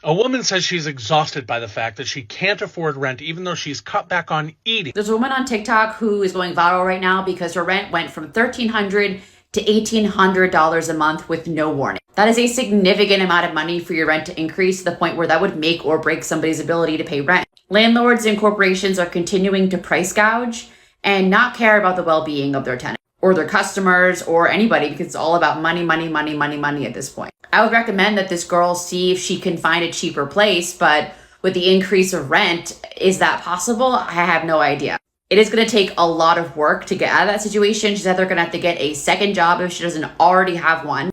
A woman says she's exhausted by the fact that she can't afford rent even though she's cut back on eating. There's a woman on TikTok who is going viral right now because her rent went from $1,300 to $1,800 a month with no warning. That is a significant amount of money for your rent to increase to the point where that would make or break somebody's ability to pay rent. Landlords and corporations are continuing to price gouge and not care about the well-being of their tenants or their customers or anybody, because it's all about money, money, money, money, money at this point. I would recommend that this girl see if she can find a cheaper place, but with the increase of rent, is that possible? I have no idea. It is going to take a lot of work to get out of that situation. She's either going to have to get a second job if she doesn't already have one,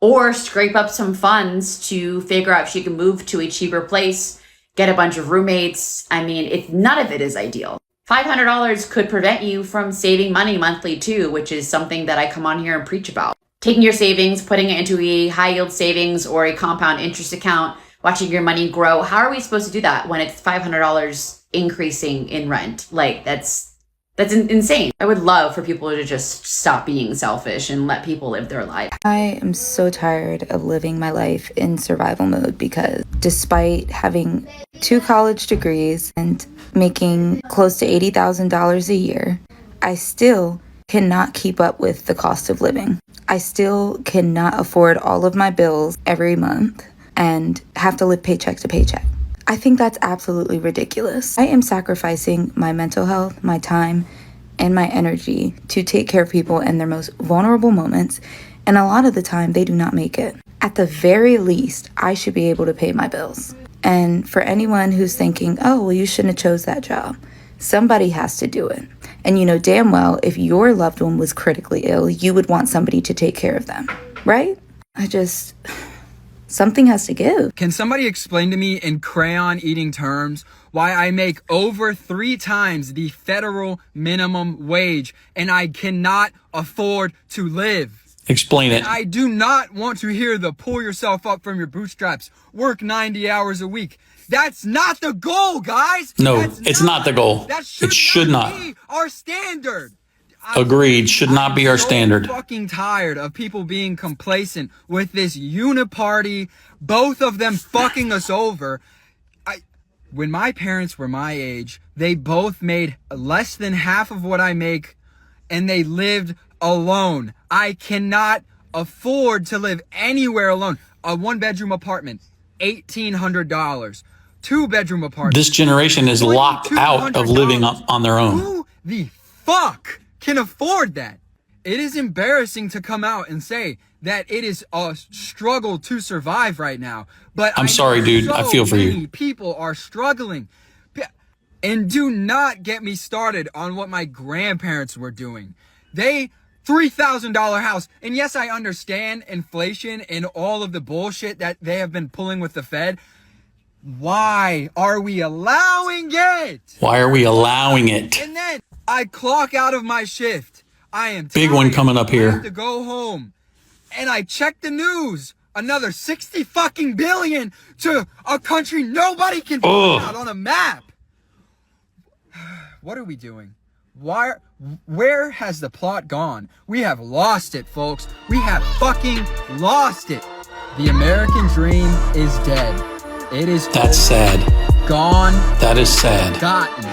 or scrape up some funds to figure out if she can move to a cheaper place, get a bunch of roommates. I mean, none of it is ideal. $500 could prevent you from saving money monthly too, which is something that I come on here and preach about. Taking your savings, putting it into a high yield savings or a compound interest account, watching your money grow. How are we supposed to do that when it's $500 increasing in rent? Like, that's insane. I would love for people to just stop being selfish and let people live their life. I am so tired of living my life in survival mode because despite having 2 college degrees and making close to $80,000 a year, I still cannot keep up with the cost of living. I still cannot afford all of my bills every month and have to live paycheck to paycheck. I think that's absolutely ridiculous. I am sacrificing my mental health, my time, and my energy to take care of people in their most vulnerable moments, and a lot of the time they do not make it. At the very least, I should be able to pay my bills. And for anyone who's thinking, oh, well, you shouldn't have chose that job, somebody has to do it. And you know damn well if your loved one was critically ill, you would want somebody to take care of them, right? Something has to give. Can somebody explain to me in crayon eating terms why I make over 3 times the federal minimum wage and I cannot afford to live? Explain it. And I do not want to hear the pull yourself up from your bootstraps, work 90 hours a week. That's not the goal, guys. No, it's not the goal. It should not be our standard. Agreed. Should not be our standard. I'm so fucking tired of people being complacent with this uniparty, both of them fucking us over. When my parents were my age, they both made less than half of what I make, and they lived alone. I cannot afford to live anywhere alone. A 1-bedroom apartment, $1,800. 2-bedroom apartment. This generation is locked out of living on their own. Who the fuck can afford that? It is embarrassing to come out and say that it is a struggle to survive right now. But I'm sorry, dude. I feel for you. People are struggling. And do not get me started on what my grandparents were doing. They $3,000 house. And yes, I understand inflation and all of the bullshit that they have been pulling with the Fed. Why are we allowing it? Why are we allowing it? And then I clock out of my shift. I am big one coming up here. I have to go home. And I check the news. Another 60 fucking billion to a country nobody can find out on a map. What are we doing? Where has the plot gone? We have lost it, folks. We have fucking lost it. The American dream is dead. It is That's sad. Gone. That is sad. Forgotten.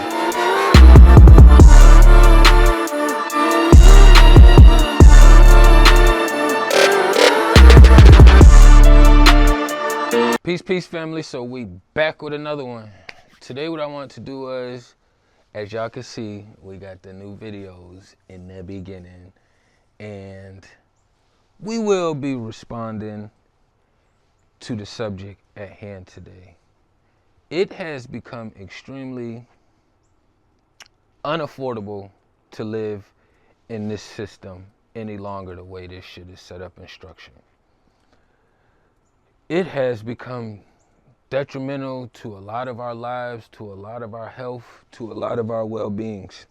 Peace, family. So we back with another one. Today what I want to do is, as y'all can see, we got the new videos in the beginning. And we will be responding to the subject at hand today. It has become extremely unaffordable to live in this system any longer the way this shit is set up and structured. It has become detrimental to a lot of our lives, to a lot of our health, to a lot of our well-beings.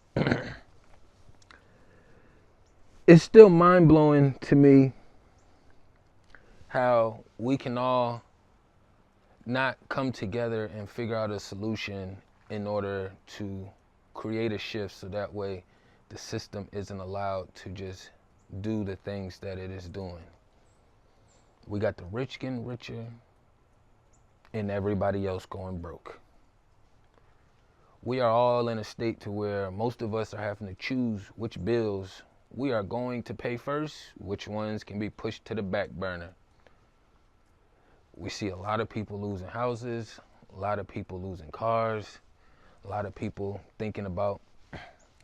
It's still mind-blowing to me how we can all not come together and figure out a solution in order to create a shift so that way the system isn't allowed to just do the things that it is doing. We got the rich getting richer and everybody else going broke. We are all in a state to where most of us are having to choose which bills we are going to pay first, which ones can be pushed to the back burner. We see a lot of people losing houses, a lot of people losing cars, a lot of people thinking about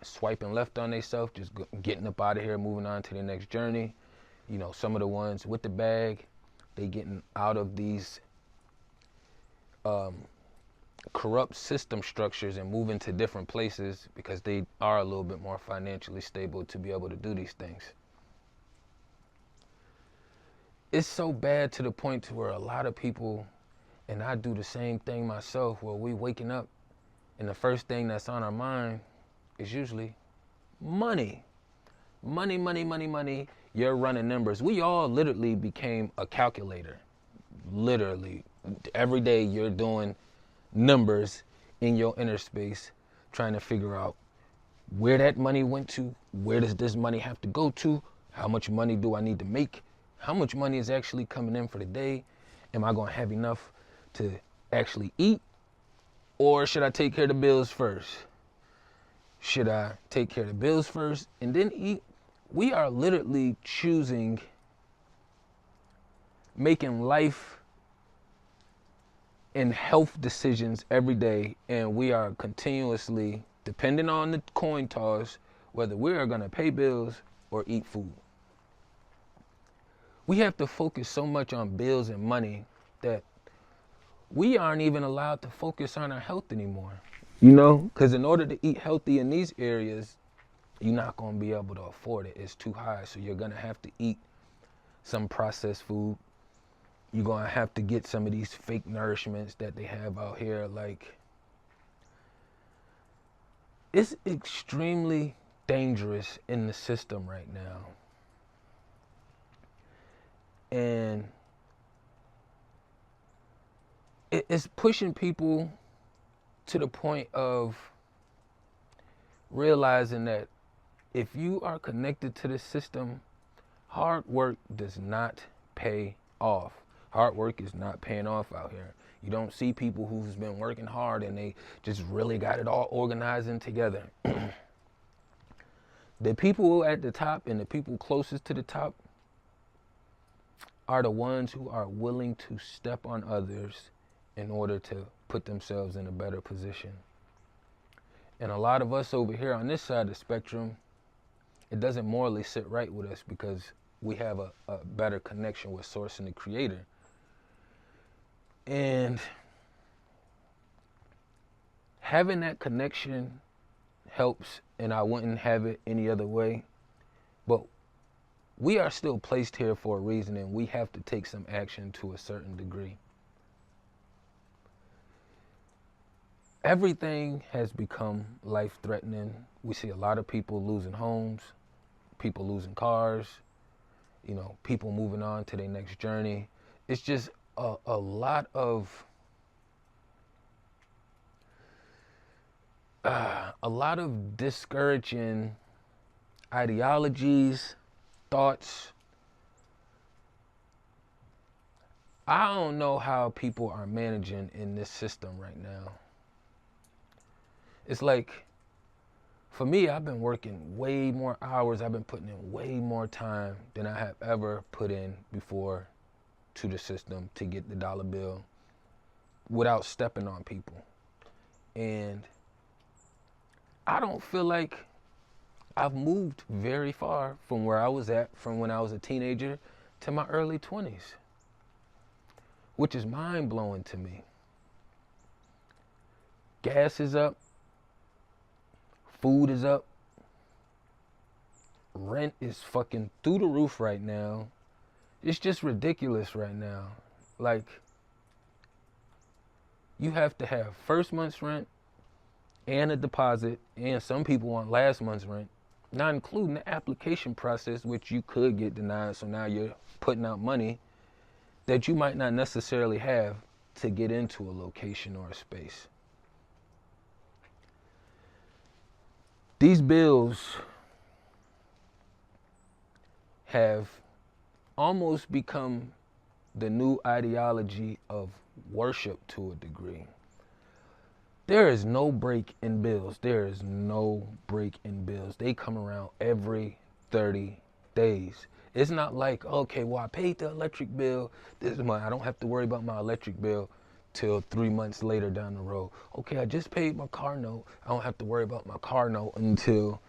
swiping left on themselves, just getting up out of here, moving on to the next journey. You know, some of the ones with the bag, they getting out of these corrupt system structures and moving to different places because they are a little bit more financially stable to be able to do these things. It's so bad to the point to where a lot of people, and I do the same thing myself, where we waking up and the first thing that's on our mind is usually money. Money, money, money, money. You're running numbers. We all literally became a calculator. Literally. Every day you're doing numbers in your inner space, trying to figure out where that money went to, where does this money have to go to, how much money do I need to make, how much money is actually coming in for the day, am I going to have enough to actually eat, or should I take care of the bills first? Should I take care of the bills first and then eat? We are literally choosing, making life and health decisions every day, and we are continuously depending on the coin toss whether we are going to pay bills or eat food. We have to focus so much on bills and money that we aren't even allowed to focus on our health anymore. You know, because in order to eat healthy in these areas, you're not going to be able to afford it. It's too high, so you're going to have to eat some processed food. You're going to have to get some of these fake nourishments that they have out here. Like, it's extremely dangerous in the system right now. And it's pushing people to the point of realizing that if you are connected to the system, hard work does not pay off. Hard work is not paying off out here. You don't see people who's been working hard and they just really got it all organized and together. The people at the top and the people closest to the top are the ones who are willing to step on others in order to put themselves in a better position. And a lot of us over here on this side of the spectrum, it doesn't morally sit right with us because we have a better connection with Source and the Creator. And having that connection helps, and I wouldn't have it any other way. But we are still placed here for a reason, and we have to take some action to a certain degree. Everything has become life-threatening. We see a lot of people losing homes, people losing cars, you know, people moving on to their next journey. It's just a lot of discouraging ideologies, thoughts. I don't know how people are managing in this system right now. It's like, for me, I've been working way more hours. I've been putting in way more time than I have ever put in before to the system to get the dollar bill without stepping on people. And I don't feel like I've moved very far from where I was at from when I was a teenager to my early 20s, which is mind-blowing to me. Gas is up. Food is up. Rent is fucking through the roof right now. It's just ridiculous right now. Like, you have to have first month's rent and a deposit, and some people want last month's rent, not including the application process, which you could get denied. So now you're putting out money that you might not necessarily have to get into a location or a space. These bills have almost become the new ideology of worship to a degree. There is no break in bills. There is no break in bills. They come around every 30 days. It's not like, okay, well, I paid the electric bill this month. I don't have to worry about my electric bill till 3 months later down the road. Okay, I just paid my car note. I don't have to worry about my car note until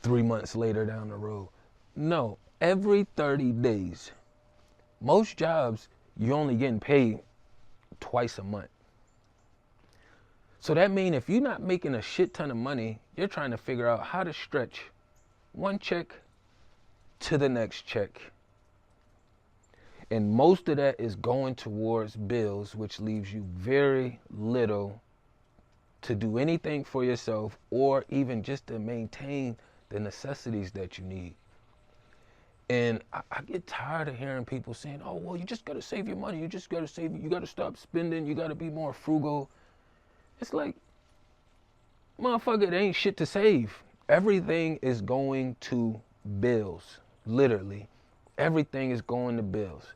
3 months later down the road. No, every 30 days. Most jobs, you're only getting paid twice a month. So that means if you're not making a shit ton of money, you're trying to figure out how to stretch one check to the next check. And most of that is going towards bills, which leaves you very little to do anything for yourself or even just to maintain the necessities that you need. And I get tired of hearing people saying, oh, well, you just got to save your money. You just got to save. You got to stop spending. You got to be more frugal. It's like, motherfucker, it ain't shit to save. Everything is going to bills. Literally, everything is going to bills.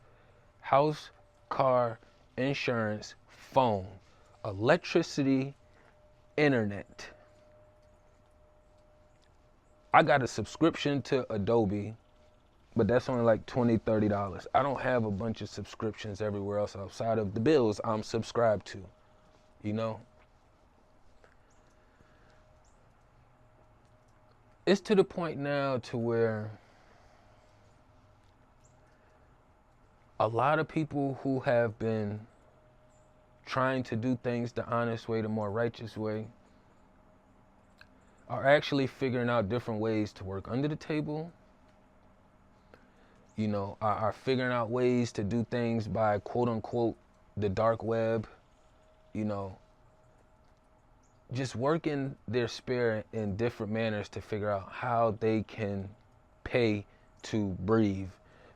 House, car, insurance, phone, electricity, internet. I got a subscription to Adobe, but that's only like $20, $30. I don't have a bunch of subscriptions everywhere else outside of the bills I'm subscribed to, you know? It's to the point now to where a lot of people who have been trying to do things the honest way, the more righteous way, are actually figuring out different ways to work under the table, you know, are figuring out ways to do things by quote unquote the dark web, you know, just working their spirit in different manners to figure out how they can pay to breathe,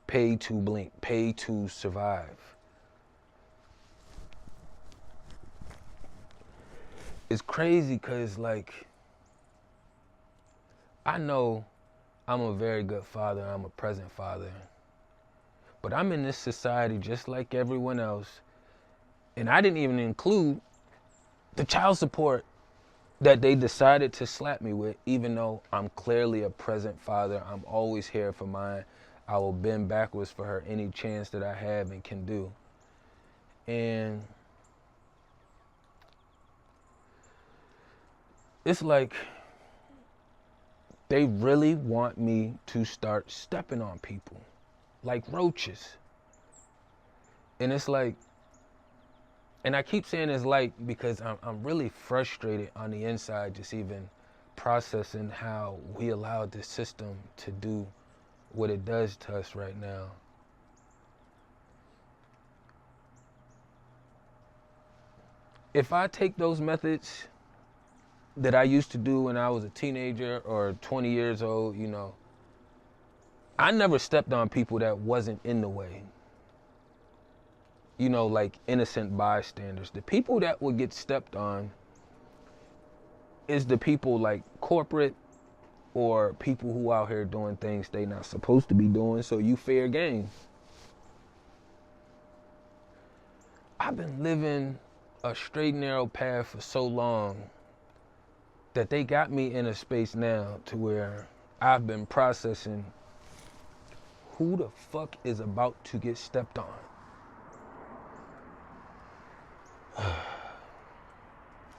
pay to blink, pay to survive. It's crazy because, like, I know I'm a very good father, I'm a present father, but I'm in this society just like everyone else, and I didn't even include the child support that they decided to slap me with, even though I'm clearly a present father. I'm always here for mine. I will bend backwards for her any chance that I have and can do. And it's like they really want me to start stepping on people like roaches. And it's like, and I keep saying it's like because I'm really frustrated on the inside, just even processing how we allowed this system to do what it does to us right now. If I take those methods that I used to do when I was a teenager or 20 years old, you know, I never stepped on people that wasn't in the way. You know, like innocent bystanders. The people that would get stepped on is the people like corporate or people who out here doing things they not supposed to be doing, so you fair game. I've been living a straight and narrow path for so long that they got me in a space now to where I've been processing who the fuck is about to get stepped on.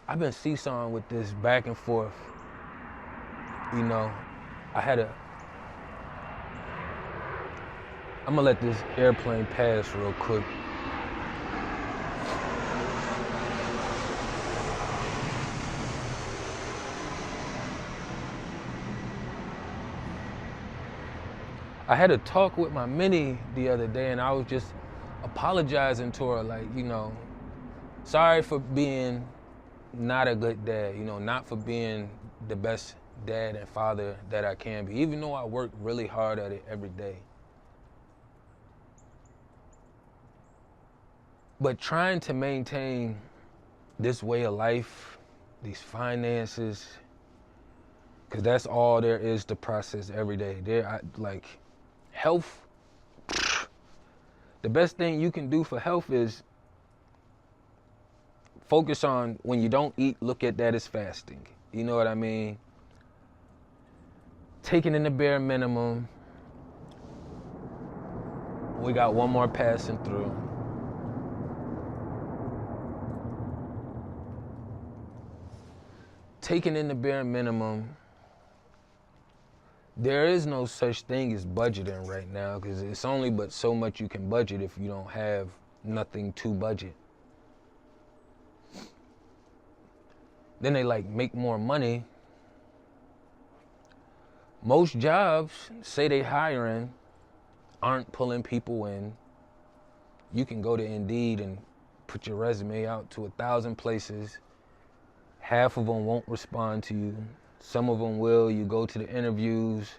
I've been seesawing with this back and forth. You know, I'm gonna let this airplane pass real quick. I had a talk with my mini the other day and I was just apologizing to her, like, you know, sorry for being not a good dad, you know, not for being the best dad and father that I can be, even though I work really hard at it every day. But trying to maintain this way of life, these finances, because that's all there is to process every day. Like, health, the best thing you can do for health is focus on when you don't eat, look at that as fasting. You know what I mean? Taking in the bare minimum. We got one more passing through. Taking in the bare minimum. There is no such thing as budgeting right now, because it's only but so much you can budget if you don't have nothing to budget. Then they like make more money. Most jobs, say they hiring, aren't pulling people in. You can go to Indeed and put your resume out to 1,000 places. Half of them won't respond to you. Some of them will. You go to the interviews,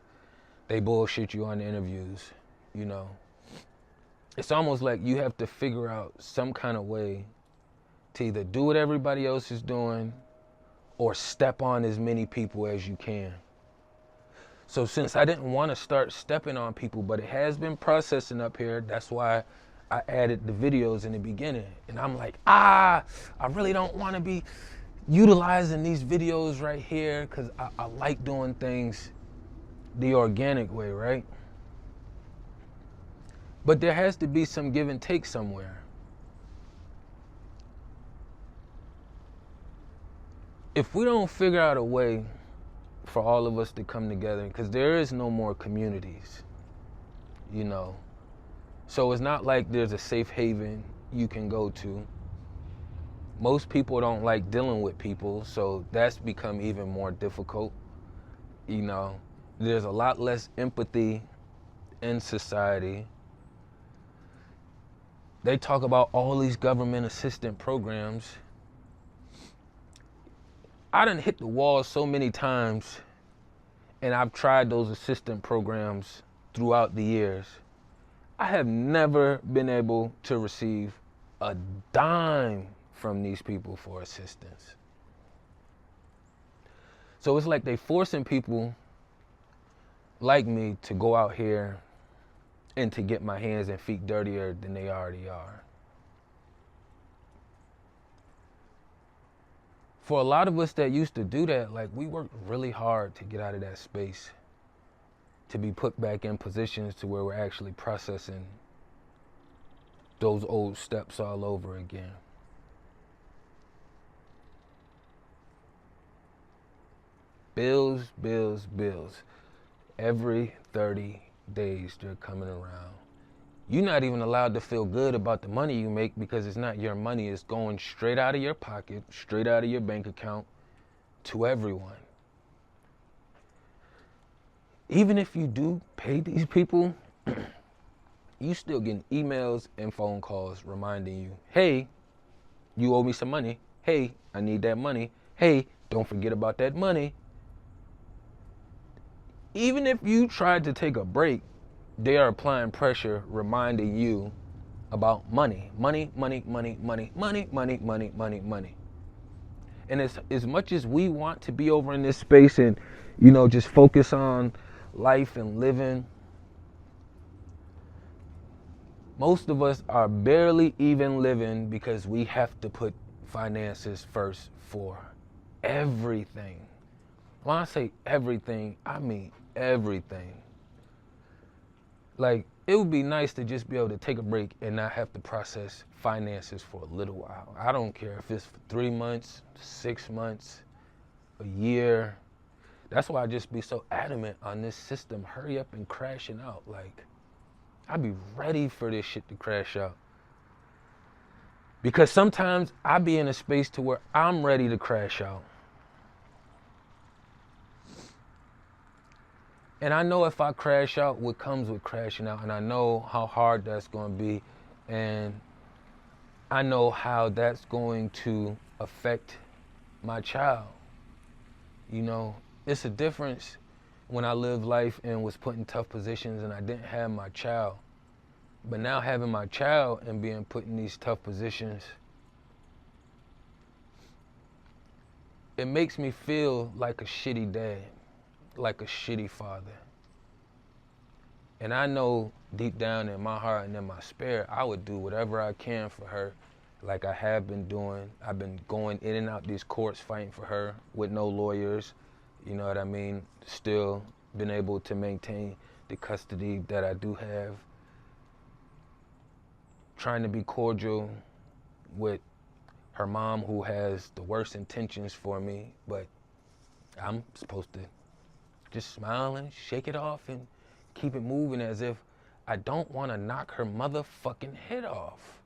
they bullshit you on the interviews, you know. It's almost like you have to figure out some kind of way to either do what everybody else is doing or step on as many people as you can. So since I didn't want to start stepping on people, but it has been processing up here, that's why I added the videos in the beginning. And I'm like, I really don't want to be utilizing these videos right here, because I like doing things the organic way, right? But there has to be some give and take somewhere. If we don't figure out a way for all of us to come together, because there is no more communities, you know. So it's not like there's a safe haven you can go to. Most people don't like dealing with people, so that's become even more difficult. You know, there's a lot less empathy in society. They talk about all these government assistance programs. I done hit the wall so many times, and I've tried those assistance programs throughout the years. I have never been able to receive a dime from these people for assistance. So it's like they forcing people like me to go out here and to get my hands and feet dirtier than they already are. For a lot of us that used to do that, like, we worked really hard to get out of that space, to be put back in positions to where we're actually processing those old steps all over again. Bills, bills, bills. Every 30 days they're coming around. You're not even allowed to feel good about the money you make, because it's not your money. It's going straight out of your pocket, straight out of your bank account to everyone. Even if you do pay these people, you still getting emails and phone calls reminding you, hey, you owe me some money. Hey, I need that money. Hey, don't forget about that money. Even if you tried to take a break, they are applying pressure, reminding you about money. Money, money, money, money, money, money, money, money, money. And as much as we want to be over in this space and, you know, just focus on life and living, most of us are barely even living, because we have to put finances first for everything. When I say everything, I mean everything. Like, it would be nice to just be able to take a break and not have to process finances for a little while. I don't care if it's for 3 months, 6 months, a year. That's why I just be so adamant on this system. Hurry up and crashing out. Like, I be ready for this shit to crash out. Because sometimes I be in a space to where I'm ready to crash out. And I know if I crash out, what comes with crashing out, and I know how hard that's going to be, and I know how that's going to affect my child. You know, it's a difference when I lived life and was put in tough positions and I didn't have my child. But now having my child and being put in these tough positions, it makes me feel like a shitty dad, like a shitty father. And I know deep down in my heart and in my spirit, I would do whatever I can for her like I have been doing. I've been going in and out these courts fighting for her with no lawyers, you know what I mean? Still been able to maintain the custody that I do have. Trying to be cordial with her mom, who has the worst intentions for me, but I'm supposed to just smile and shake it off and keep it moving as if I don't want to knock her motherfucking head off.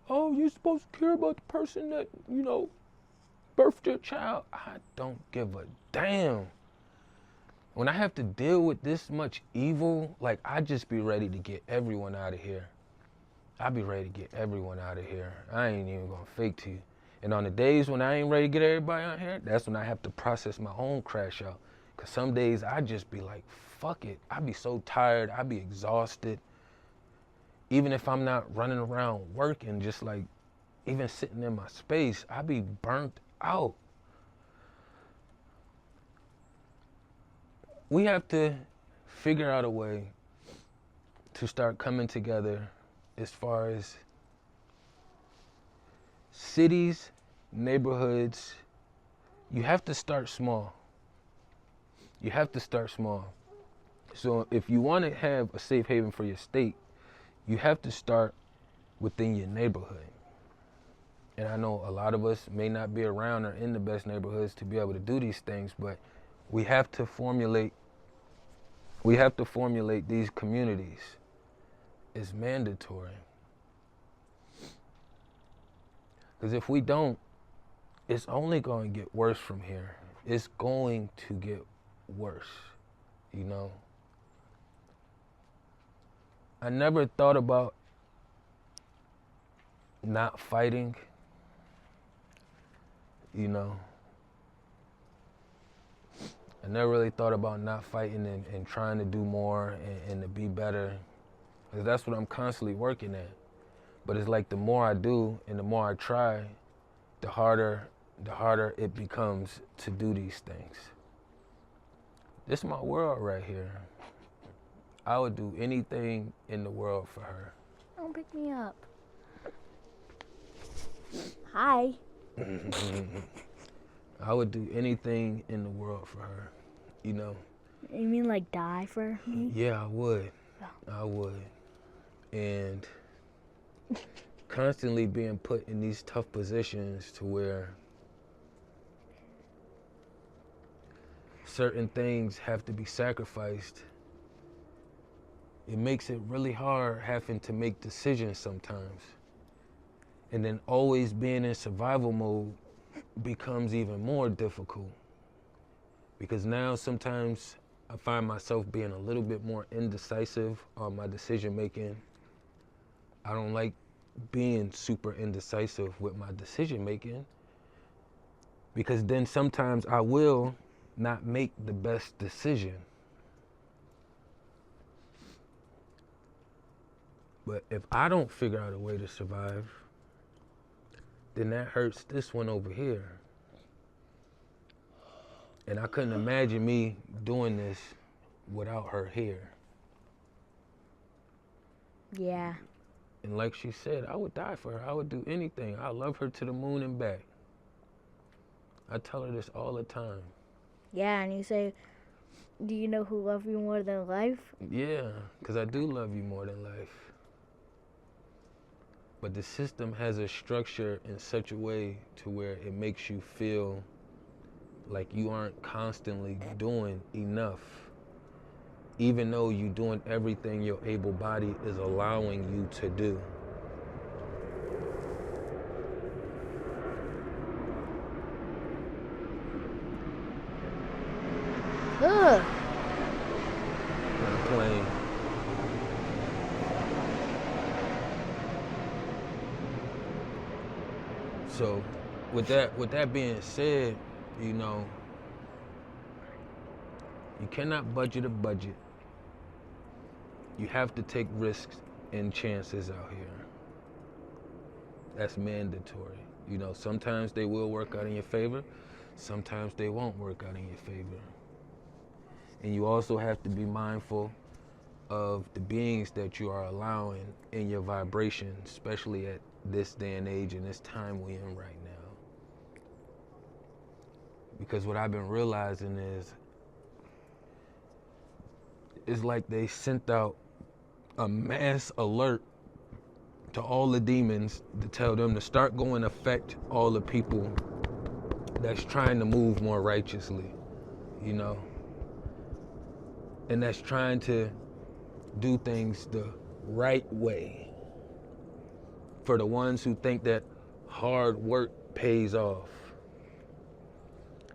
Oh, you're supposed to care about the person that, you know, birthed your child. I don't give a damn. When I have to deal with this much evil, like, I just be ready to get everyone out of here. I be ready to get everyone out of here. I ain't even gonna fake to you. And on the days when I ain't ready to get everybody out here, that's when I have to process my own crash out. Cause some days I just be like, fuck it. I be so tired, I be exhausted. Even if I'm not running around working, just like, even sitting in my space, I be burnt out. We have to figure out a way to start coming together as far as cities, neighborhoods. You have to start small. You have to start small. So if you want to have a safe haven for your state, you have to start within your neighborhood. And I know a lot of us may not be around or in the best neighborhoods to be able to do these things, but we have to formulate these communities. It's mandatory. Because if we don't, it's only going to get worse from here. It's going to get worse, you know? I never thought about not fighting, you know? I never really thought about not fighting and trying to do more and to be better. Because that's what I'm constantly working at. But it's like the more I do and the more I try, the harder it becomes to do these things. This is my world right here. I would do anything in the world for her. Don't pick me up. Hi. I would do anything in the world for her, you know? You mean like die for me? Yeah, I would. Yeah. I would. And constantly being put in these tough positions to where certain things have to be sacrificed. It makes it really hard having to make decisions sometimes. And then always being in survival mode becomes even more difficult. Because now sometimes I find myself being a little bit more indecisive on my decision making. I don't like being super indecisive with my decision making, because then sometimes I will not make the best decision. But if I don't figure out a way to survive, then that hurts this one over here. And I couldn't imagine me doing this without her here. Yeah. And like she said, I would die for her. I would do anything. I love her to the moon and back. I tell her this all the time. Yeah, and you say, do you know who loves you more than life? Yeah, because I do love you more than life. But the system has a structure in such a way to where it makes you feel like you aren't constantly doing enough, even though you're doing everything your able body is allowing you to do. Ugh. I'm playing. So, with that being said, you know, you cannot budget a budget. You have to take risks and chances out here. That's mandatory. You know, sometimes they will work out in your favor, sometimes they won't work out in your favor. And you also have to be mindful of the beings that you are allowing in your vibration, especially at this day and age and this time we in right now. Because what I've been realizing is, it's like they sent out a mass alert to all the demons to tell them to start going affect all the people that's trying to move more righteously, you know? And that's trying to do things the right way. For the ones who think that hard work pays off.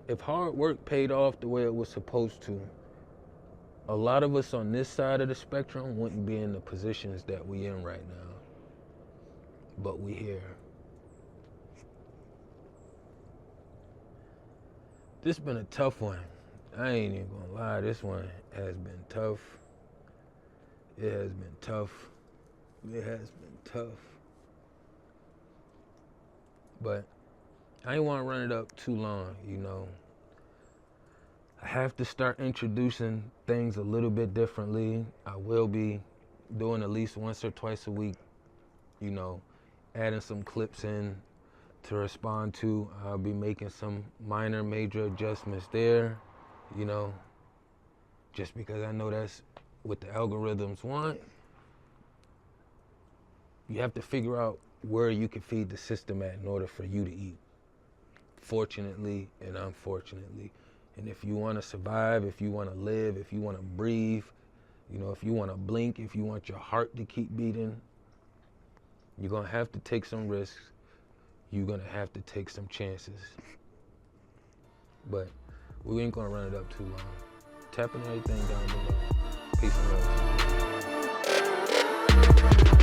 If hard work paid off the way it was supposed to, a lot of us on this side of the spectrum wouldn't be in the positions that we in right now. But we here. This been a tough one. I ain't even gonna lie, this one has been tough. It has been tough. It has been tough. But I ain't wanna run it up too long, you know. I have to start introducing things a little bit differently. I will be doing at least once or twice a week, you know, adding some clips in to respond to. I'll be making some minor, major adjustments there, you know, just because I know that's what the algorithms want. You have to figure out where you can feed the system at in order for you to eat, fortunately and unfortunately. And if you want to survive, if you want to live, if you want to breathe, you know, if you want to blink, if you want your heart to keep beating, you're going to have to take some risks. You're going to have to take some chances. But we ain't going to run it up too long. Tapping everything down below. Peace and love.